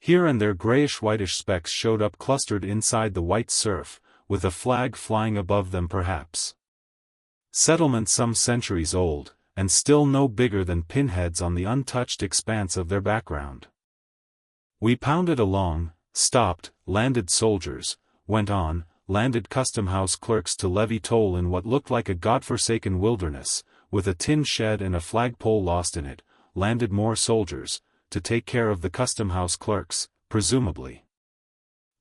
Here and there grayish-whitish specks showed up clustered inside the white surf, with a flag flying above them perhaps. Settlements some centuries old, and still no bigger than pinheads on the untouched expanse of their background. We pounded along, stopped, landed soldiers, went on, landed custom-house clerks to levy toll in what looked like a godforsaken wilderness, with a tin shed and a flagpole lost in it, landed more soldiers, to take care of the custom-house clerks, presumably.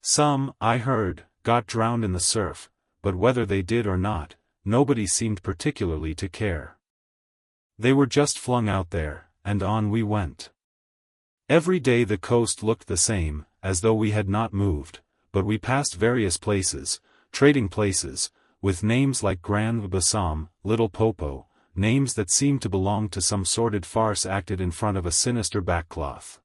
Some, I heard, got drowned in the surf, but whether they did or not, nobody seemed particularly to care. They were just flung out there, and on we went. Every day the coast looked the same, as though we had not moved, but we passed various places, trading places, with names like Grand Bassam, Little Popo, names that seemed to belong to some sordid farce acted in front of a sinister backcloth.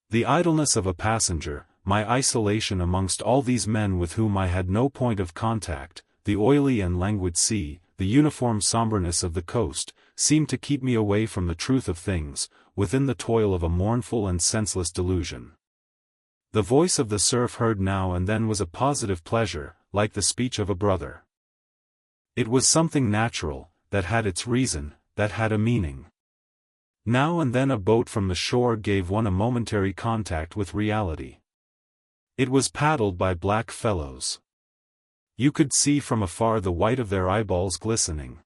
The idleness of a passenger, my isolation amongst all these men with whom I had no point of contact, the oily and languid sea, the uniform somberness of the coast, seemed to keep me away from the truth of things, within the toil of a mournful and senseless delusion. The voice of the surf heard now and then was a positive pleasure, like the speech of a brother. It was something natural, that had its reason, that had a meaning. Now and then a boat from the shore gave one a momentary contact with reality. It was paddled by black fellows. You could see from afar the white of their eyeballs glistening.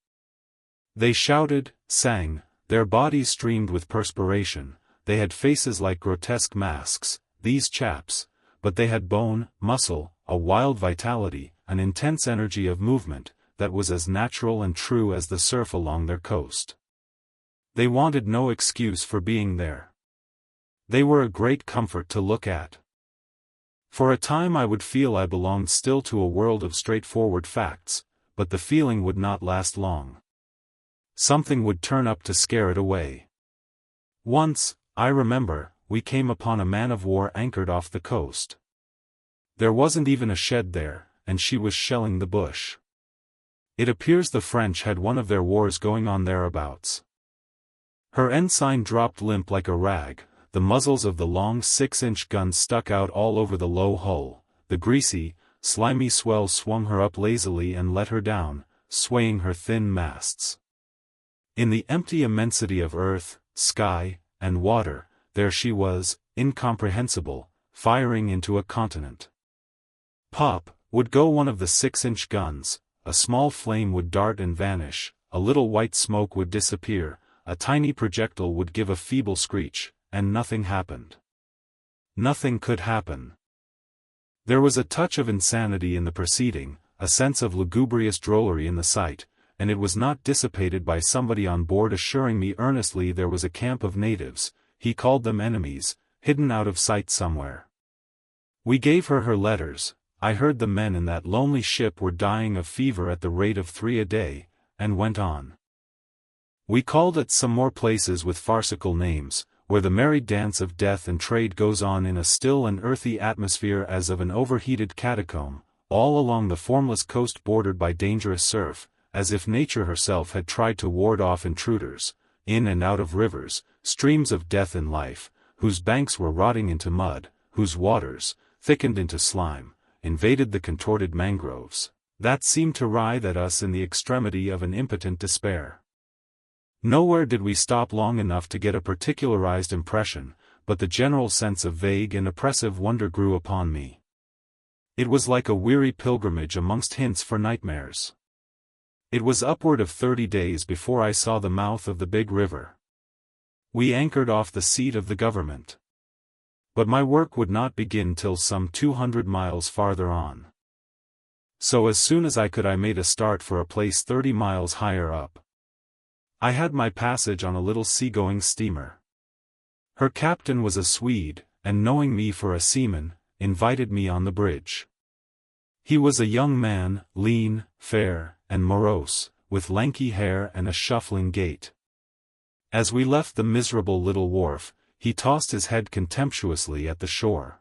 They shouted, sang, their bodies streamed with perspiration, they had faces like grotesque masks, these chaps, but they had bone, muscle, a wild vitality, an intense energy of movement, that was as natural and true as the surf along their coast. They wanted no excuse for being there. They were a great comfort to look at. For a time I would feel I belonged still to a world of straightforward facts, but the feeling would not last long. Something would turn up to scare it away. Once, I remember, we came upon a man-of-war anchored off the coast. There wasn't even a shed there, and she was shelling the bush. It appears the French had one of their wars going on thereabouts. Her ensign dropped limp like a rag, the muzzles of the long 6-inch guns stuck out all over the low hull, the greasy, slimy swell swung her up lazily and let her down, swaying her thin masts. In the empty immensity of earth, sky, and water, there she was, incomprehensible, firing into a continent. Pop, would go one of the 6-inch guns, a small flame would dart and vanish, a little white smoke would disappear, a tiny projectile would give a feeble screech, and nothing happened. Nothing could happen. There was a touch of insanity in the proceeding, a sense of lugubrious drollery in the sight, and it was not dissipated by somebody on board assuring me earnestly there was a camp of natives, he called them enemies, hidden out of sight somewhere. We gave her her letters. I heard the men in that lonely ship were dying of fever at the rate of 3 a day, and went on. We called at some more places with farcical names, where the merry dance of death and trade goes on in a still and earthy atmosphere as of an overheated catacomb, all along the formless coast bordered by dangerous surf, as if nature herself had tried to ward off intruders, in and out of rivers, streams of death and life, whose banks were rotting into mud, whose waters, thickened into slime, invaded the contorted mangroves, that seemed to writhe at us in the extremity of an impotent despair. Nowhere did we stop long enough to get a particularized impression, but the general sense of vague and oppressive wonder grew upon me. It was like a weary pilgrimage amongst hints for nightmares. It was upward of 30 days before I saw the mouth of the big river. We anchored off the seat of the government. But my work would not begin till some 200 miles farther on. So as soon as I could I made a start for a place 30 miles higher up. I had my passage on a little seagoing steamer. Her captain was a Swede, and knowing me for a seaman, invited me on the bridge. He was a young man, lean, fair, and morose, with lanky hair and a shuffling gait. As we left the miserable little wharf, he tossed his head contemptuously at the shore.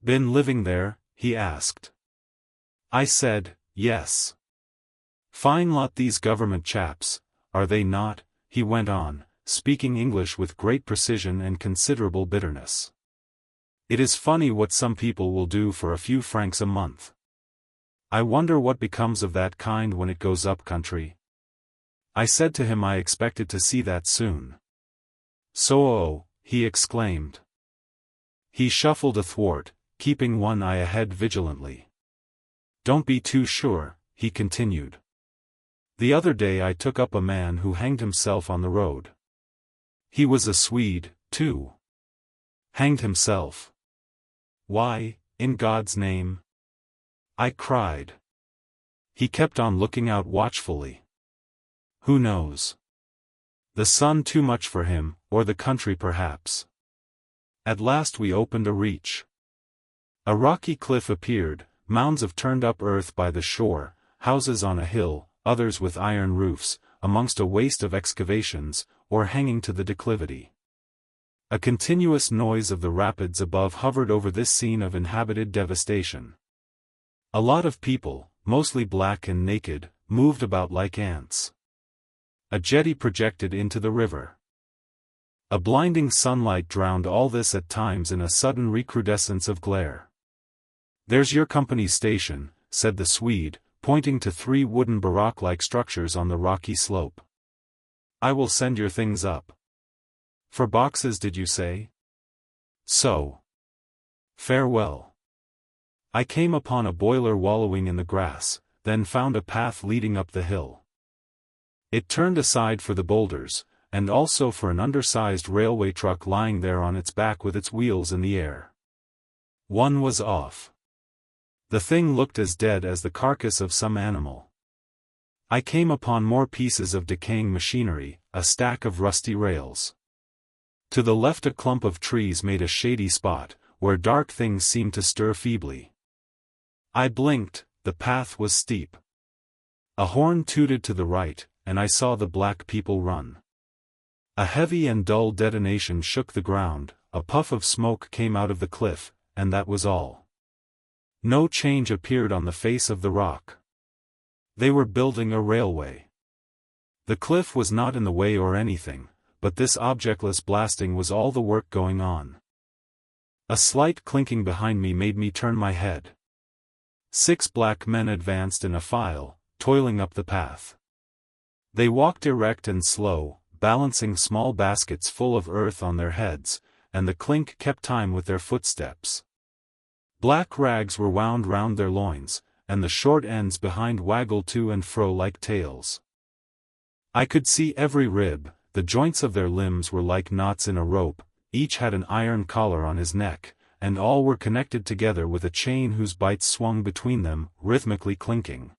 "Been living there?" he asked. I said, "Yes." "Fine lot these government chaps, are they not?" he went on, speaking English with great precision and considerable bitterness. It is funny what some people will do for a few francs a month. I wonder what becomes of that kind when it goes up country. I said to him I expected to see that soon. So, he exclaimed. He shuffled athwart, keeping one eye ahead vigilantly. Don't be too sure, he continued. The other day I took up a man who hanged himself on the road. He was a Swede, too. Hanged himself. Why, in God's name? I cried. He kept on looking out watchfully. Who knows? The sun too much for him, or the country perhaps. At last we opened a reach. A rocky cliff appeared, mounds of turned-up earth by the shore, houses on a hill, others with iron roofs, amongst a waste of excavations, or hanging to the declivity. A continuous noise of the rapids above hovered over this scene of inhabited devastation. A lot of people, mostly black and naked, moved about like ants. A jetty projected into the river. A blinding sunlight drowned all this at times in a sudden recrudescence of glare. There's your company's station, said the Swede, pointing to 3 wooden barrack-like structures on the rocky slope. I will send your things up. For boxes did you say? So. Farewell. I came upon a boiler wallowing in the grass, then found a path leading up the hill. It turned aside for the boulders, and also for an undersized railway truck lying there on its back with its wheels in the air. One was off. The thing looked as dead as the carcass of some animal. I came upon more pieces of decaying machinery, a stack of rusty rails. To the left a clump of trees made a shady spot, where dark things seemed to stir feebly. I blinked, the path was steep. A horn tooted to the right, and I saw the black people run. A heavy and dull detonation shook the ground, a puff of smoke came out of the cliff, and that was all. No change appeared on the face of the rock. They were building a railway. The cliff was not in the way or anything, but this objectless blasting was all the work going on. A slight clinking behind me made me turn my head. 6 black men advanced in a file, toiling up the path. They walked erect and slow, balancing small baskets full of earth on their heads, and the clink kept time with their footsteps. Black rags were wound round their loins, and the short ends behind waggled to and fro like tails. I could see every rib, the joints of their limbs were like knots in a rope, each had an iron collar on his neck, and all were connected together with a chain whose bites swung between them, rhythmically clinking.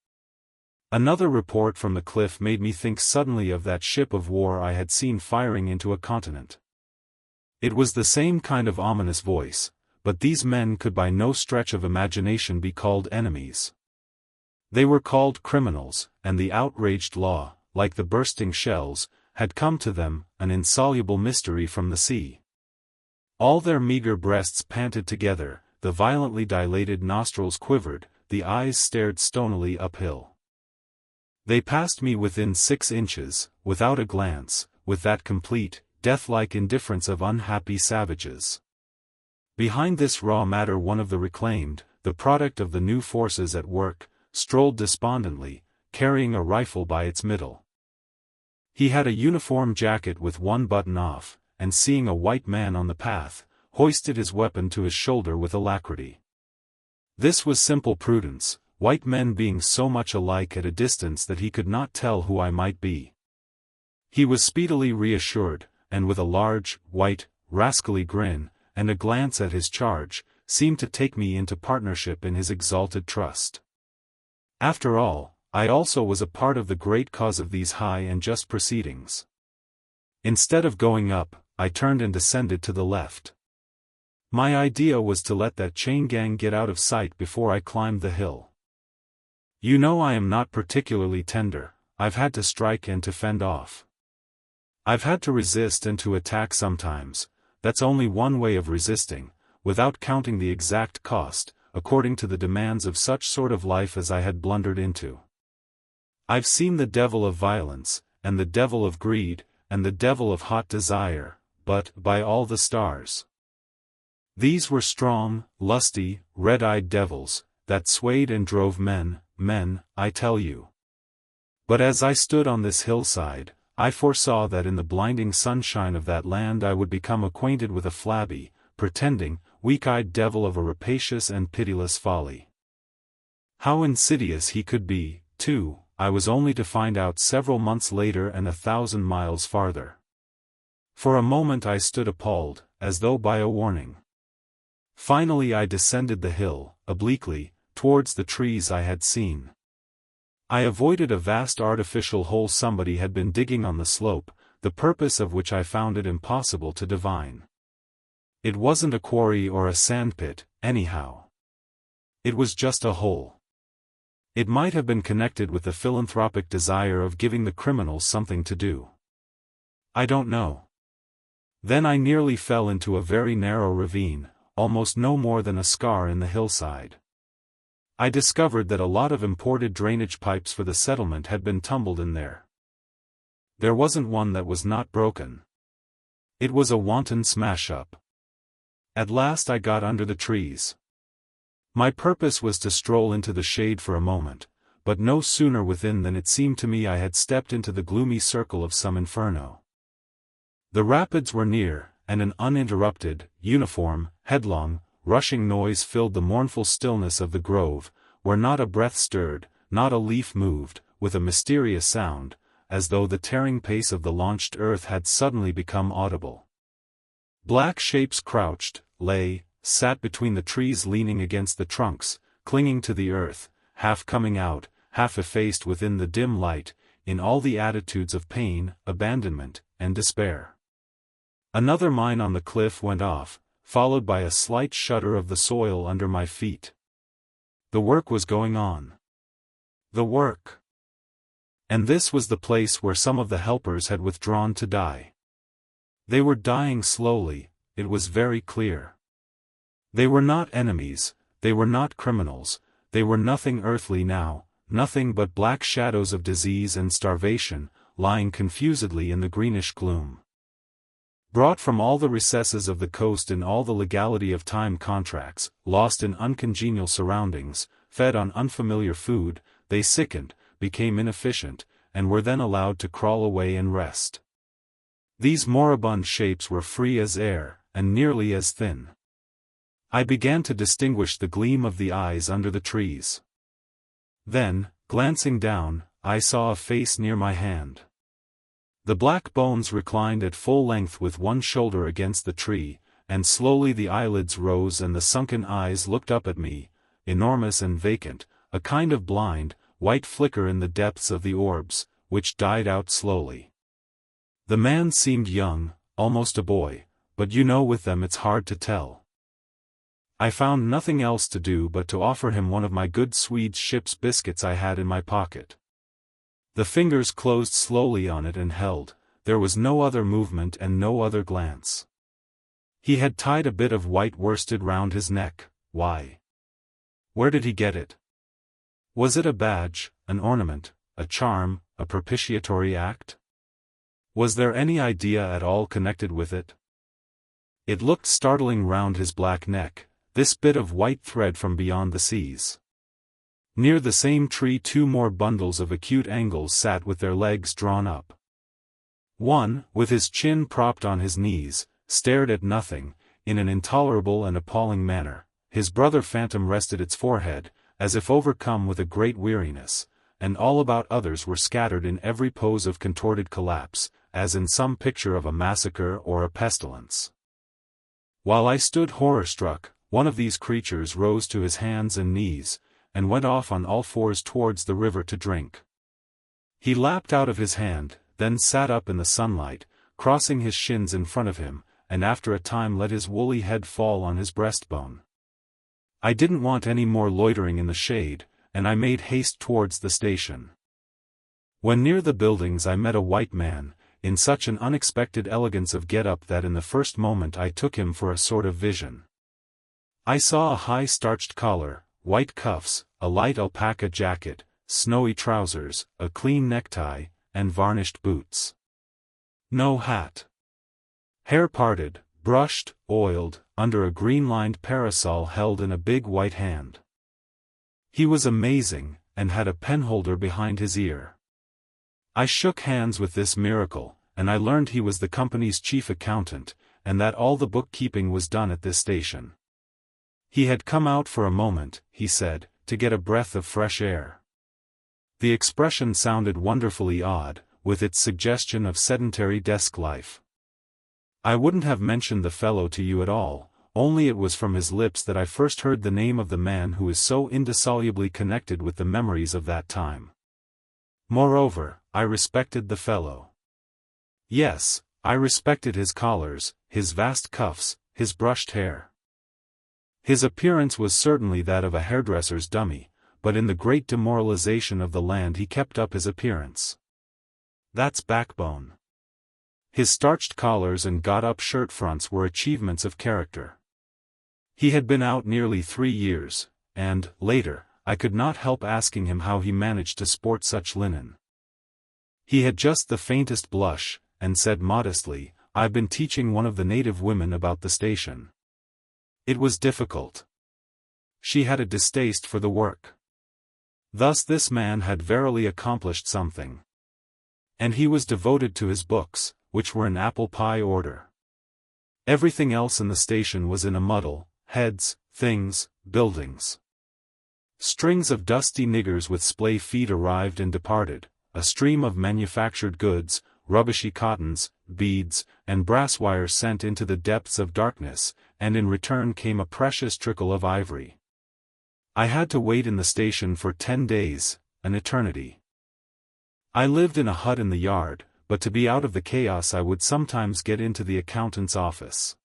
Another report from the cliff made me think suddenly of that ship of war I had seen firing into a continent. It was the same kind of ominous voice, but these men could by no stretch of imagination be called enemies. They were called criminals, and the outraged law, like the bursting shells, had come to them, an insoluble mystery from the sea. All their meager breasts panted together, the violently dilated nostrils quivered, the eyes stared stonily uphill. They passed me within 6 inches, without a glance, with that complete, death-like indifference of unhappy savages. Behind this raw matter one of the reclaimed, the product of the new forces at work, strolled despondently, carrying a rifle by its middle. He had a uniform jacket with one button off, and seeing a white man on the path, hoisted his weapon to his shoulder with alacrity. This was simple prudence, white men being so much alike at a distance that he could not tell who I might be. He was speedily reassured, and with a large, white, rascally grin, and a glance at his charge, seemed to take me into partnership in his exalted trust. After all, I also was a part of the great cause of these high and just proceedings. Instead of going up, I turned and descended to the left. My idea was to let that chain gang get out of sight before I climbed the hill. You know I am not particularly tender, I've had to strike and to fend off. I've had to resist and to attack sometimes, that's only one way of resisting, without counting the exact cost, according to the demands of such sort of life as I had blundered into. I've seen the devil of violence, and the devil of greed, and the devil of hot desire, but, by all the stars, These were strong, lusty, red-eyed devils, that swayed and drove men, I tell you. But as I stood on this hillside, I foresaw that in the blinding sunshine of that land I would become acquainted with a flabby, pretending, weak-eyed devil of a rapacious and pitiless folly. How insidious he could be, too, I was only to find out several months later and 1,000 miles farther. For a moment I stood appalled, as though by a warning. Finally I descended the hill, obliquely, towards the trees I had seen. I avoided a vast artificial hole somebody had been digging on the slope, the purpose of which I found it impossible to divine. It wasn't a quarry or a sandpit, anyhow. It was just a hole. It might have been connected with the philanthropic desire of giving the criminals something to do. I don't know. Then I nearly fell into a very narrow ravine, almost no more than a scar in the hillside. I discovered that a lot of imported drainage pipes for the settlement had been tumbled in there. There wasn't one that was not broken. It was a wanton smash-up. At last I got under the trees. My purpose was to stroll into the shade for a moment, but no sooner within than it seemed to me I had stepped into the gloomy circle of some inferno. The rapids were near, and an uninterrupted, uniform, headlong, rushing noise filled the mournful stillness of the grove, where not a breath stirred, not a leaf moved, with a mysterious sound, as though the tearing pace of the launched earth had suddenly become audible. Black shapes crouched, lay, sat between the trees leaning against the trunks, clinging to the earth, half coming out, half effaced within the dim light, in all the attitudes of pain, abandonment, and despair. Another mine on the cliff went off, followed by a slight shudder of the soil under my feet. The work was going on. The work. And this was the place where some of the helpers had withdrawn to die. They were dying slowly, it was very clear. They were not enemies, they were not criminals, they were nothing earthly now, nothing but black shadows of disease and starvation, lying confusedly in the greenish gloom. Brought from all the recesses of the coast in all the legality of time contracts, lost in uncongenial surroundings, fed on unfamiliar food, they sickened, became inefficient, and were then allowed to crawl away and rest. These moribund shapes were free as air, and nearly as thin. I began to distinguish the gleam of the eyes under the trees. Then, glancing down, I saw a face near my hand. The black bones reclined at full length with one shoulder against the tree, and slowly the eyelids rose and the sunken eyes looked up at me, enormous and vacant, a kind of blind, white flicker in the depths of the orbs, which died out slowly. The man seemed young, almost a boy, but you know with them it's hard to tell. I found nothing else to do but to offer him one of my good Swede ship's biscuits I had in my pocket. The fingers closed slowly on it and held, there was no other movement and no other glance. He had tied a bit of white worsted round his neck. Why? Where did he get it? Was it a badge, an ornament, a charm, a propitiatory act? Was there any idea at all connected with it? It looked startling round his black neck, this bit of white thread from beyond the seas. Near the same tree 2 more bundles of acute angles sat with their legs drawn up. One, with his chin propped on his knees, stared at nothing, in an intolerable and appalling manner. His brother phantom rested its forehead, as if overcome with a great weariness, and all about others were scattered in every pose of contorted collapse, as in some picture of a massacre or a pestilence. While I stood horror-struck, one of these creatures rose to his hands and knees, and went off on all fours towards the river to drink. He lapped out of his hand, then sat up in the sunlight, crossing his shins in front of him, and after a time let his woolly head fall on his breastbone. I didn't want any more loitering in the shade, and I made haste towards the station. When near the buildings I met a white man, in such an unexpected elegance of get-up that in the first moment I took him for a sort of vision. I saw a high starched collar, white cuffs, a light alpaca jacket, snowy trousers, a clean necktie, and varnished boots. No hat. Hair parted, brushed, oiled, under a green-lined parasol held in a big white hand. He was amazing, and had a penholder behind his ear. I shook hands with this miracle, and I learned he was the company's chief accountant, and that all the bookkeeping was done at this station. He had come out for a moment, he said, to get a breath of fresh air. The expression sounded wonderfully odd, with its suggestion of sedentary desk life. I wouldn't have mentioned the fellow to you at all, only it was from his lips that I first heard the name of the man who is so indissolubly connected with the memories of that time. Moreover, I respected the fellow. Yes, I respected his collars, his vast cuffs, his brushed hair. His appearance was certainly that of a hairdresser's dummy, but in the great demoralization of the land he kept up his appearance. That's backbone. His starched collars and got-up shirt fronts were achievements of character. He had been out nearly 3 years, and, later, I could not help asking him how he managed to sport such linen. He had just the faintest blush, and said modestly, "I've been teaching one of the native women about the station." It was difficult. She had a distaste for the work. Thus this man had verily accomplished something. And he was devoted to his books, which were in apple pie order. Everything else in the station was in a muddle: heads, things, buildings. Strings of dusty niggers with splay feet arrived and departed, a stream of manufactured goods, rubbishy cottons, beads, and brass wires sent into the depths of darkness, and in return came a precious trickle of ivory. I had to wait in the station for 10 days, an eternity. I lived in a hut in the yard, but to be out of the chaos I would sometimes get into the accountant's office.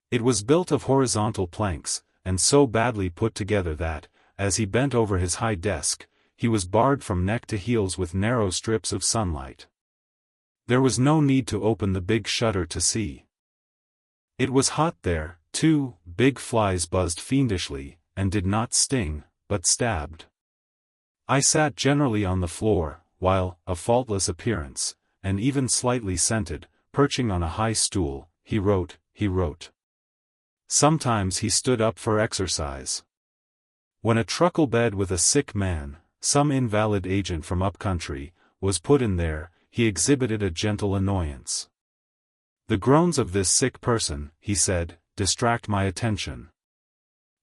It was built of horizontal planks, and so badly put together that, as he bent over his high desk, he was barred from neck to heels with narrow strips of sunlight. There was no need to open the big shutter to see. It was hot there, too. Big flies buzzed fiendishly, and did not sting, but stabbed. I sat generally on the floor, while, a faultless appearance, and even slightly scented, perching on a high stool, he wrote. Sometimes he stood up for exercise. When a truckle bed with a sick man, some invalid agent from up-country, was put in there, he exhibited a gentle annoyance. "The groans of this sick person," he said, "distract my attention.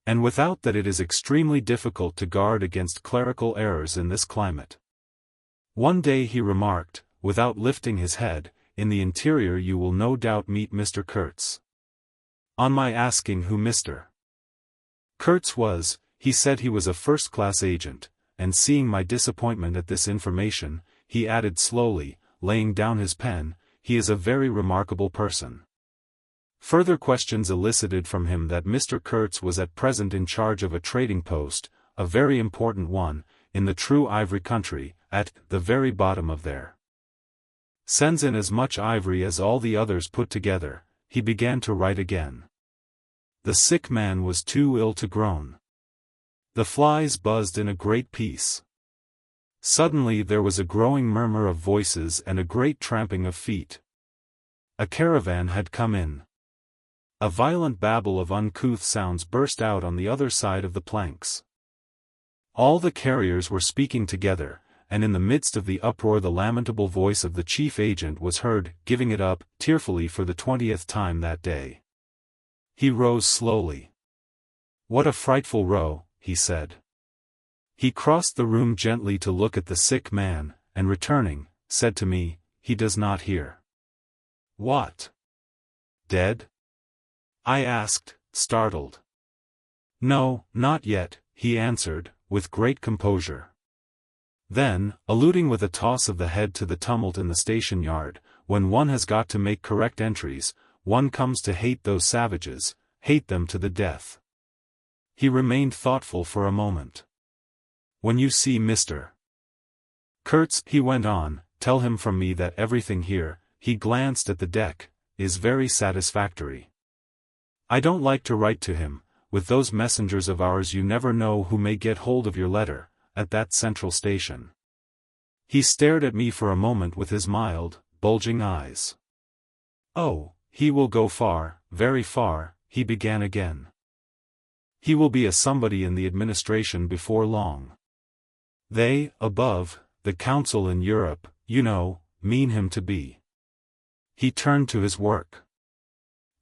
And without that it is extremely difficult to guard against clerical errors in this climate." One day he remarked, without lifting his head, "In the interior you will no doubt meet Mr. Kurtz." On my asking who Mr. Kurtz was, he said he was a first-class agent, and seeing my disappointment at this information, he added slowly, laying down his pen, "He is a very remarkable person." Further questions elicited from him that Mr. Kurtz was at present in charge of a trading post, a very important one, in the true ivory country, at the very bottom of there. Sends in as much ivory as all the others put together. He began to write again. The sick man was too ill to groan. The flies buzzed in a great peace. Suddenly there was a growing murmur of voices and a great tramping of feet. A caravan had come in. A violent babble of uncouth sounds burst out on the other side of the planks. All the carriers were speaking together, and in the midst of the uproar the lamentable voice of the chief agent was heard, giving it up, tearfully for the 20th time that day. He rose slowly. "What a frightful row," he said. He crossed the room gently to look at the sick man, and returning, said to me, "He does not hear." "What? Dead?" I asked, startled. "No, not yet," he answered, with great composure. Then, alluding with a toss of the head to the tumult in the station yard, "When one has got to make correct entries, one comes to hate those savages, hate them to the death." He remained thoughtful for a moment. "When you see Mr. Kurtz," he went on, "tell him from me that everything here," he glanced at the deck, "is very satisfactory. I don't like to write to him. With those messengers of ours you never know who may get hold of your letter, at that central station." He stared at me for a moment with his mild, bulging eyes. "Oh," he will go far, very far, he began again. He will be a somebody in the administration before long. They, above, the council in Europe, you know, mean him to be. He turned to his work.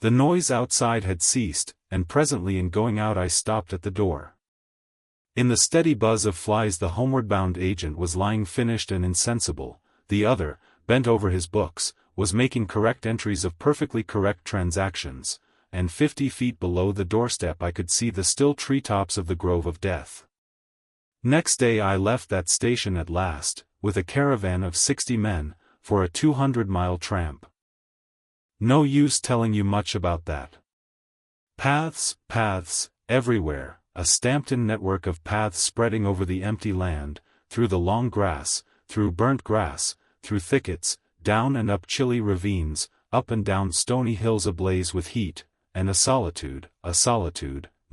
The noise outside had ceased, and presently in going out I stopped at the door. In the steady buzz of flies the homeward-bound agent was lying finished and insensible, the other, bent over his books, was making correct entries of perfectly correct transactions, and 50 feet below the doorstep I could see the still treetops of the Grove of Death. Next day I left that station at last, with a caravan of 60 men, for a 200-mile tramp. No use telling you much about that. Paths, everywhere, a stamped-in network of paths spreading over the empty land, through the long grass, through burnt grass, through thickets, down and up chilly ravines, up and down stony hills ablaze with heat, and a solitude,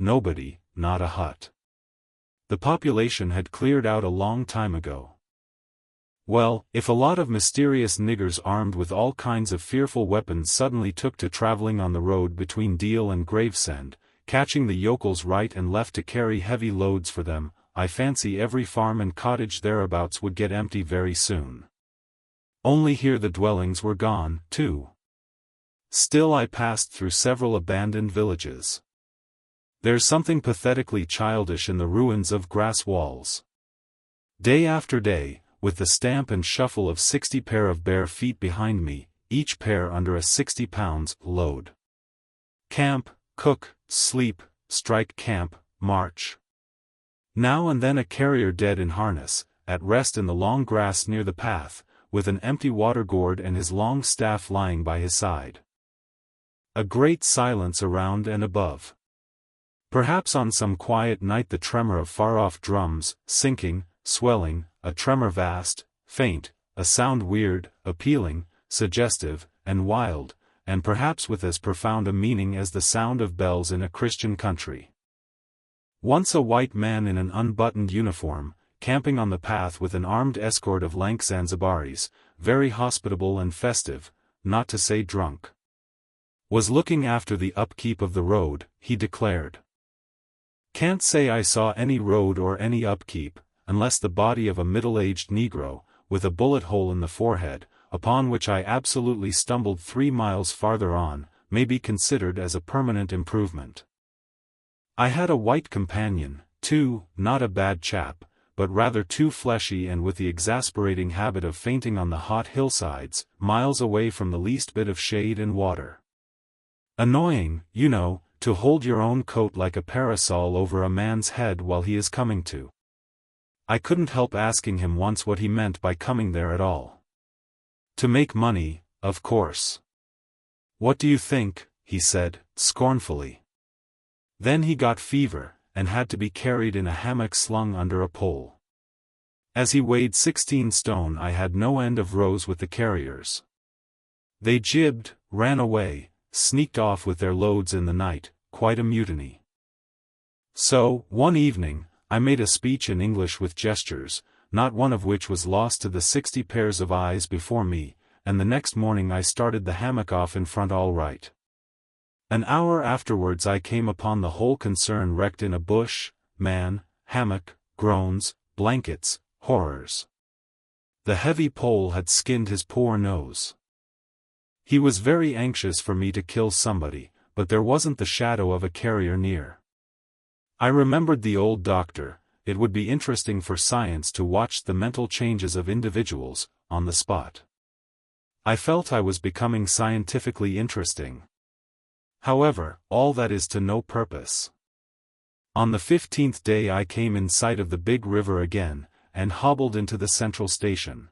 nobody, not a hut. The population had cleared out a long time ago. Well, if a lot of mysterious niggers armed with all kinds of fearful weapons suddenly took to traveling on the road between Deal and Gravesend, catching the yokels right and left to carry heavy loads for them, I fancy every farm and cottage thereabouts would get empty very soon. Only here the dwellings were gone, too. Still I passed through several abandoned villages. There's something pathetically childish in the ruins of grass walls. Day after day, with the stamp and shuffle of 60 pair of bare feet behind me, each pair under a 60 pounds load. Camp, cook, sleep, strike camp, march. Now and then a carrier dead in harness, at rest in the long grass near the path, with an empty water gourd and his long staff lying by his side. A great silence around and above. Perhaps on some quiet night the tremor of far-off drums, sinking, swelling, a tremor vast, faint, a sound weird, appealing, suggestive, and wild, and perhaps with as profound a meaning as the sound of bells in a Christian country. Once a white man in an unbuttoned uniform, camping on the path with an armed escort of lank Zanzibaris, very hospitable and festive, not to say drunk, was looking after the upkeep of the road, he declared. Can't say I saw any road or any upkeep, unless the body of a middle-aged Negro, with a bullet hole in the forehead, upon which I absolutely stumbled 3 miles farther on, may be considered as a permanent improvement. I had a white companion, too, not a bad chap, but rather too fleshy and with the exasperating habit of fainting on the hot hillsides, miles away from the least bit of shade and water. Annoying, you know, to hold your own coat like a parasol over a man's head while he is coming to. I couldn't help asking him once what he meant by coming there at all. To make money, of course. What do you think, he said, scornfully. Then he got fever, and had to be carried in a hammock slung under a pole. As he weighed 16 stone I had no end of rows with the carriers. They jibbed, ran away, sneaked off with their loads in the night, quite a mutiny. So, one evening, I made a speech in English with gestures, not one of which was lost to the 60 pairs of eyes before me, and the next morning I started the hammock off in front all right. An hour afterwards I came upon the whole concern wrecked in a bush, man, hammock, groans, blankets, horrors. The heavy pole had skinned his poor nose. He was very anxious for me to kill somebody, but there wasn't the shadow of a carrier near. I remembered the old doctor. It would be interesting for science to watch the mental changes of individuals, on the spot. I felt I was becoming scientifically interesting. However, all that is to no purpose. On the 15th day I came in sight of the big river again, and hobbled into the central station.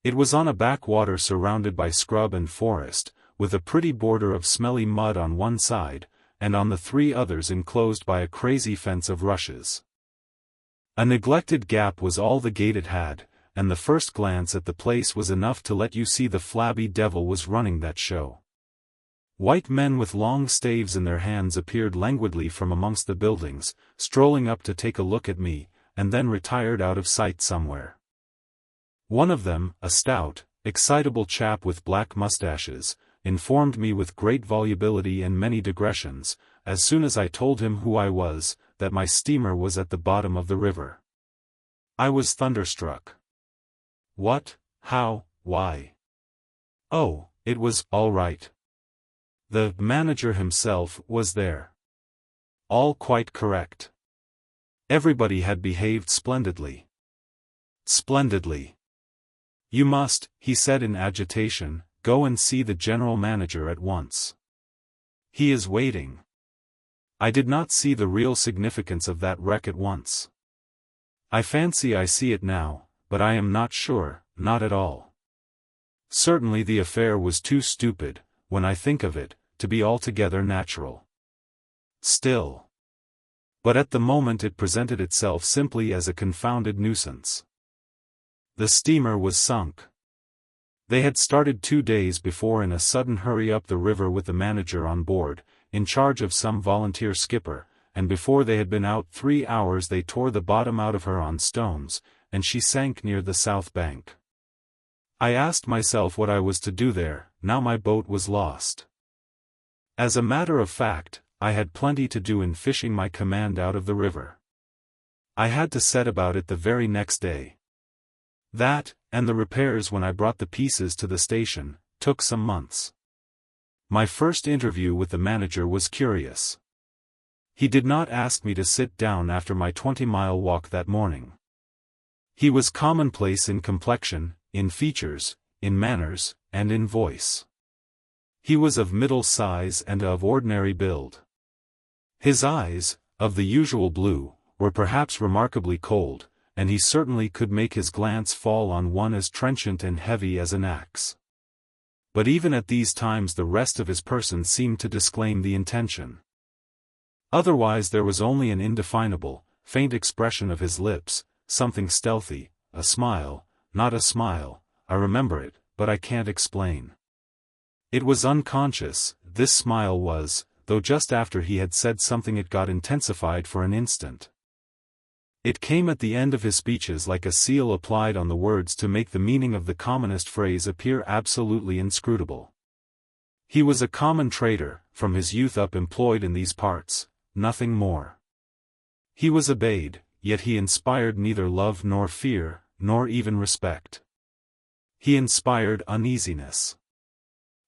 It was on a backwater surrounded by scrub and forest, with a pretty border of smelly mud on one side, and on the 3 others enclosed by a crazy fence of rushes. A neglected gap was all the gate it had, and the first glance at the place was enough to let you see the flabby devil was running that show. White men with long staves in their hands appeared languidly from amongst the buildings, strolling up to take a look at me, and then retired out of sight somewhere. One of them, a stout, excitable chap with black mustaches, informed me with great volubility and many digressions, as soon as I told him who I was, that my steamer was at the bottom of the river. I was thunderstruck. What? How? Why? Oh, it was all right. The manager himself was there. All quite correct. Everybody had behaved splendidly. Splendidly. You must, he said in agitation, go and see the general manager at once. He is waiting. I did not see the real significance of that wreck at once. I fancy I see it now, but I am not sure, not at all. Certainly the affair was too stupid, when I think of it, to be altogether natural. Still. But at the moment it presented itself simply as a confounded nuisance. The steamer was sunk. They had started 2 days before in a sudden hurry up the river with the manager on board, in charge of some volunteer skipper, and before they had been out 3 hours they tore the bottom out of her on stones, and she sank near the south bank. I asked myself what I was to do there, now my boat was lost. As a matter of fact, I had plenty to do in fishing my command out of the river. I had to set about it the very next day. That, and the repairs when I brought the pieces to the station, took some months. My first interview with the manager was curious. He did not ask me to sit down after my 20-mile walk that morning. He was commonplace in complexion, in features, in manners, and in voice. He was of middle size and of ordinary build. His eyes, of the usual blue, were perhaps remarkably cold, and he certainly could make his glance fall on one as trenchant and heavy as an axe. But even at these times the rest of his person seemed to disclaim the intention. Otherwise there was only an indefinable, faint expression of his lips, something stealthy, a smile, not a smile, I remember it, but I can't explain. It was unconscious, this smile was, though just after he had said something it got intensified for an instant. It came at the end of his speeches like a seal applied on the words to make the meaning of the commonest phrase appear absolutely inscrutable. He was a common trader, from his youth up employed in these parts, nothing more. He was obeyed, yet he inspired neither love nor fear, nor even respect. He inspired uneasiness.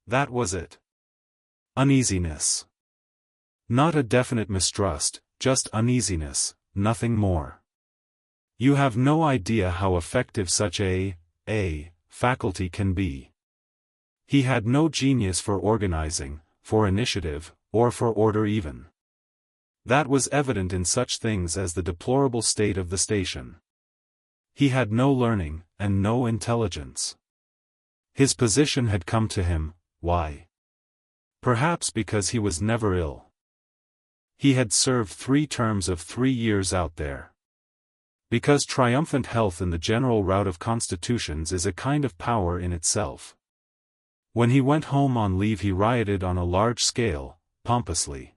That was it. Uneasiness. Not a definite mistrust, just uneasiness, nothing more. You have no idea how effective such a faculty can be. He had no genius for organizing, for initiative, or for order even. That was evident in such things as the deplorable state of the station. He had no learning, and no intelligence. His position had come to him, why? Perhaps because he was never ill. He had served 3 terms of 3 years out there. Because triumphant health in the general rout of constitutions is a kind of power in itself. When he went home on leave he rioted on a large scale, pompously.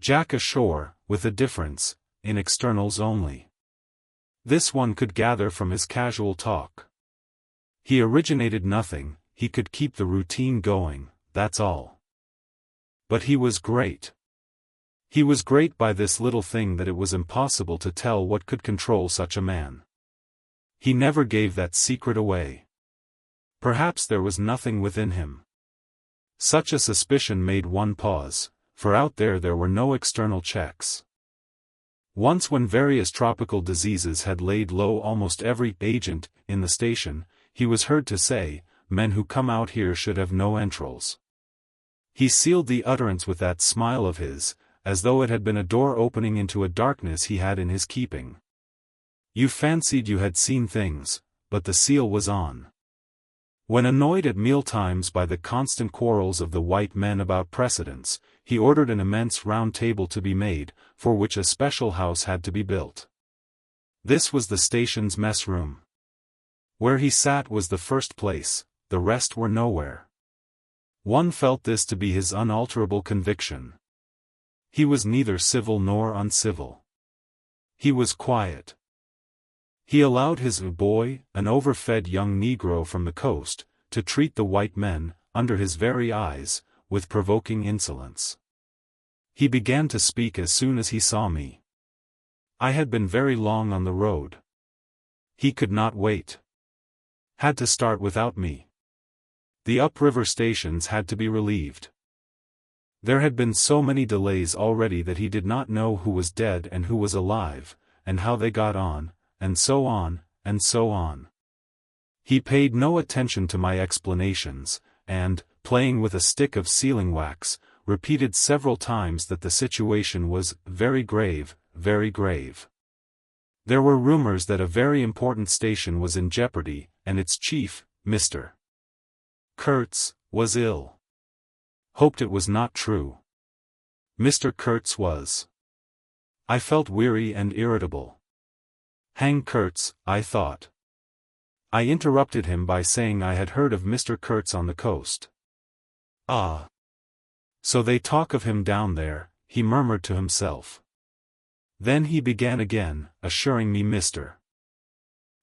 Jack ashore, with a difference, in externals only. This one could gather from his casual talk. He originated nothing, he could keep the routine going, that's all. But he was great. He was great by this little thing that it was impossible to tell what could control such a man. He never gave that secret away. Perhaps there was nothing within him. Such a suspicion made one pause, for out there were no external checks. Once when various tropical diseases had laid low almost every agent in the station, he was heard to say, men who come out here should have no entrails. He sealed the utterance with that smile of his, as though it had been a door opening into a darkness he had in his keeping. You fancied you had seen things, but the seal was on. When annoyed at mealtimes by the constant quarrels of the white men about precedence, he ordered an immense round table to be made, for which a special house had to be built. This was the station's mess room. Where he sat was the first place, the rest were nowhere. One felt this to be his unalterable conviction. He was neither civil nor uncivil. He was quiet. He allowed his boy, an overfed young Negro from the coast, to treat the white men, under his very eyes, with provoking insolence. He began to speak as soon as he saw me. I had been very long on the road. He could not wait. Had to start without me. The upriver stations had to be relieved. There had been so many delays already that he did not know who was dead and who was alive, and how they got on, and so on, and so on. He paid no attention to my explanations, and, playing with a stick of sealing wax, repeated several times that the situation was very grave, very grave. There were rumors that a very important station was in jeopardy, and its chief, Mr. Kurtz, was ill. Hoped it was not true. Mr. Kurtz was. I felt weary and irritable. Hang Kurtz, I thought. I interrupted him by saying I had heard of Mr. Kurtz on the coast. Ah. So they talk of him down there, he murmured to himself. Then he began again, assuring me Mr.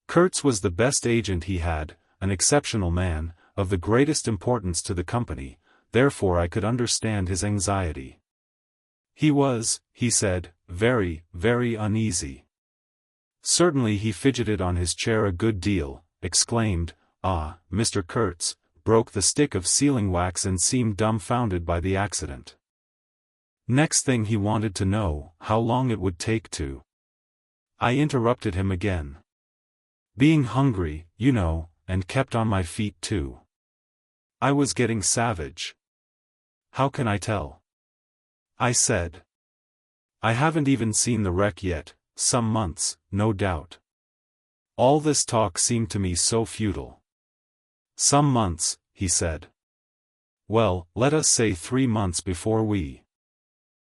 Kurtz was the best agent he had, an exceptional man, of the greatest importance to the company, therefore I could understand his anxiety. He was, he said, very, very uneasy. Certainly he fidgeted on his chair a good deal, exclaimed, "Ah, Mr. Kurtz," broke the stick of sealing wax and seemed dumbfounded by the accident. Next thing he wanted to know how long it would take to. I interrupted him again. Being hungry, you know, and kept on my feet too. I was getting savage. How can I tell? I said. I haven't even seen the wreck yet, some months, no doubt. All this talk seemed to me so futile. Some months, he said. Well, let us say 3 months before we